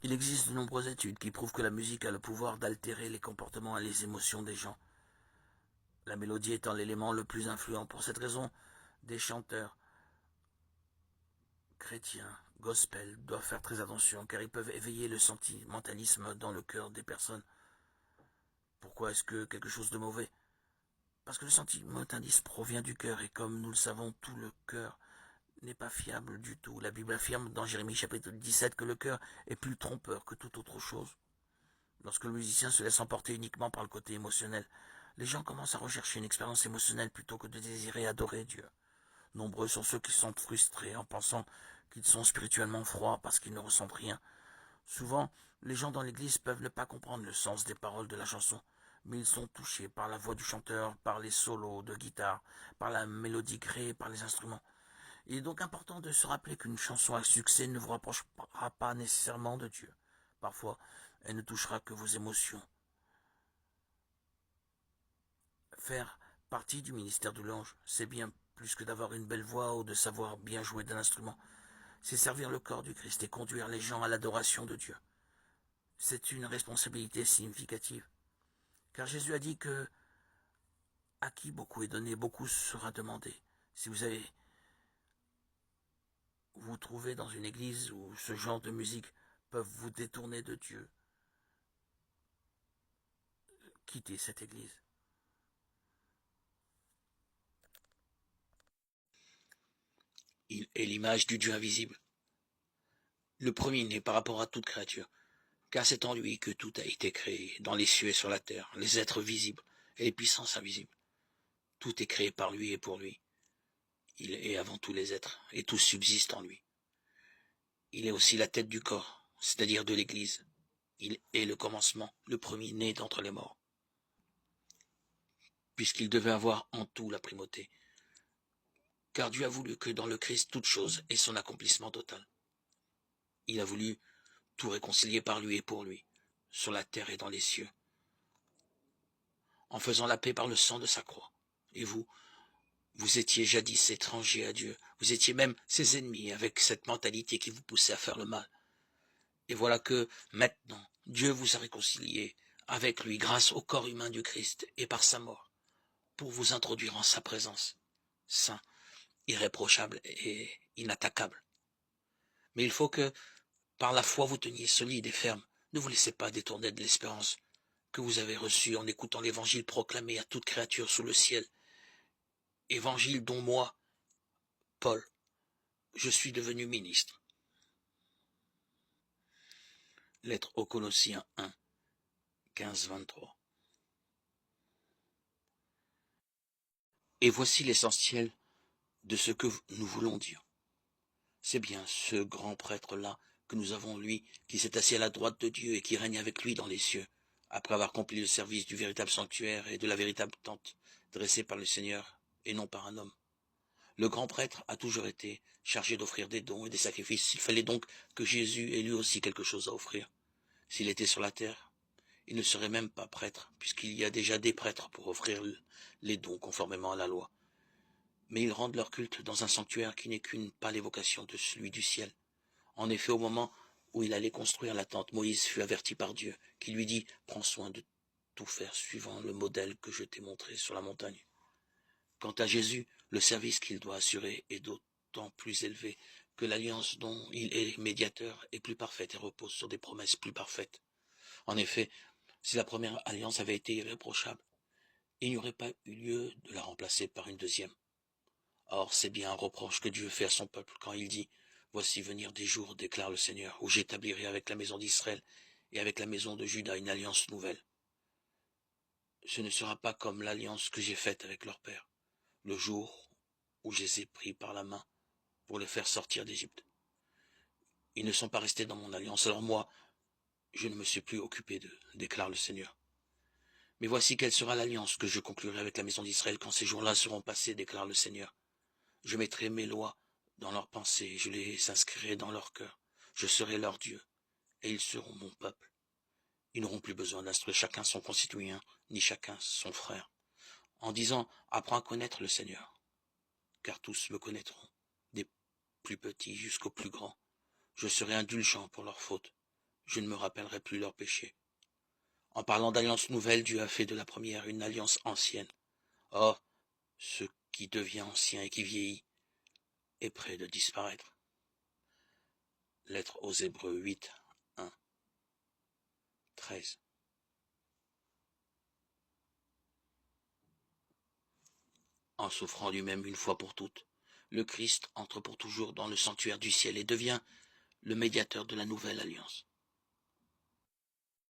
Il existe de nombreuses études qui prouvent que la musique a le pouvoir d'altérer les comportements et les émotions des gens, la mélodie étant l'élément le plus influent. Pour cette raison, des chanteurs chrétiens, gospel, doivent faire très attention car ils peuvent éveiller le sentimentalisme dans le cœur des personnes. Pourquoi est-ce que quelque chose de mauvais? Parce que le sentimentalisme provient du cœur et comme nous le savons, tout le cœur n'est pas fiable du tout. La Bible affirme dans Jérémie chapitre 17 que le cœur est plus trompeur que toute autre chose. Lorsque le musicien se laisse emporter uniquement par le côté émotionnel, les gens commencent à rechercher une expérience émotionnelle plutôt que de désirer adorer Dieu. Nombreux sont ceux qui sont frustrés en pensant qu'ils sont spirituellement froids parce qu'ils ne ressentent rien. Souvent, les gens dans l'église peuvent ne pas comprendre le sens des paroles de la chanson, mais ils sont touchés par la voix du chanteur, par les solos de guitare, par la mélodie créée par les instruments. Il est donc important de se rappeler qu'une chanson à succès ne vous rapprochera pas nécessairement de Dieu. Parfois, elle ne touchera que vos émotions. Faire partie du ministère de l'ange, c'est bien plus que d'avoir une belle voix ou de savoir bien jouer d'un instrument. C'est servir le corps du Christ et conduire les gens à l'adoration de Dieu. C'est une responsabilité significative. Car Jésus a dit que à qui beaucoup est donné, beaucoup sera demandé. Si vous trouvez dans une église où ce genre de musique peuvent vous détourner de Dieu, quittez cette église. Il est l'image du Dieu invisible, le premier-né par rapport à toute créature, car c'est en lui que tout a été créé, dans les cieux et sur la terre, les êtres visibles et les puissances invisibles. Tout est créé par lui et pour lui. Il est avant tous les êtres, et tout subsiste en lui. Il est aussi la tête du corps, c'est-à-dire de l'Église. Il est le commencement, le premier-né d'entre les morts, puisqu'il devait avoir en tout la primauté. Car Dieu a voulu que dans le Christ toute chose ait son accomplissement total. Il a voulu tout réconcilier par lui et pour lui, sur la terre et dans les cieux, en faisant la paix par le sang de sa croix. Et vous étiez jadis étrangers à Dieu, vous étiez même ses ennemis avec cette mentalité qui vous poussait à faire le mal. Et voilà que, maintenant, Dieu vous a réconciliés avec lui grâce au corps humain du Christ et par sa mort, pour vous introduire en sa présence, saint, irréprochable et inattaquable. Mais il faut que, par la foi, vous teniez solide et ferme. Ne vous laissez pas détourner de l'espérance que vous avez reçue en écoutant l'évangile proclamé à toute créature sous le ciel. Évangile dont moi, Paul, je suis devenu ministre. Lettre aux Colossiens 1, 15-23. Et voici l'essentiel de ce que nous voulons dire. C'est bien ce grand prêtre-là que nous avons, lui, qui s'est assis à la droite de Dieu et qui règne avec lui dans les cieux, après avoir accompli le service du véritable sanctuaire et de la véritable tente, dressée par le Seigneur et non par un homme. Le grand prêtre a toujours été chargé d'offrir des dons et des sacrifices. Il fallait donc que Jésus ait lui aussi quelque chose à offrir. S'il était sur la terre, il ne serait même pas prêtre, puisqu'il y a déjà des prêtres pour offrir les dons conformément à la loi. Mais ils rendent leur culte dans un sanctuaire qui n'est qu'une pâle évocation de celui du ciel. En effet, au moment où il allait construire la tente, Moïse fut averti par Dieu, qui lui dit « Prends soin de tout faire suivant le modèle que je t'ai montré sur la montagne. » Quant à Jésus, le service qu'il doit assurer est d'autant plus élevé que l'alliance dont il est médiateur est plus parfaite et repose sur des promesses plus parfaites. En effet, si la première alliance avait été irréprochable, il n'y aurait pas eu lieu de la remplacer par une deuxième. Or, c'est bien un reproche que Dieu fait à son peuple quand il dit « Voici venir des jours, déclare le Seigneur, où j'établirai avec la maison d'Israël et avec la maison de Juda une alliance nouvelle. Ce ne sera pas comme l'alliance que j'ai faite avec leur père, le jour où je les ai pris par la main pour les faire sortir d'Égypte. Ils ne sont pas restés dans mon alliance, alors moi, je ne me suis plus occupé d'eux, déclare le Seigneur. Mais voici quelle sera l'alliance que je conclurai avec la maison d'Israël quand ces jours-là seront passés, déclare le Seigneur. Je mettrai mes lois dans leurs pensées, je les inscrirai dans leur cœur. Je serai leur Dieu, et ils seront mon peuple. Ils n'auront plus besoin d'instruire chacun son concitoyen, ni chacun son frère, en disant « Apprends à connaître le Seigneur », car tous me connaîtront, des plus petits jusqu'aux plus grands. Je serai indulgent pour leurs fautes. je ne me rappellerai plus leurs péchés. En parlant d'alliance nouvelle, Dieu a fait de la première une alliance ancienne. Or, ce qui devient ancien et qui vieillit est près de disparaître. Lettre aux Hébreux 8, 1, 13. En souffrant lui-même une fois pour toutes, le Christ entre pour toujours dans le sanctuaire du ciel et devient le médiateur de la nouvelle alliance.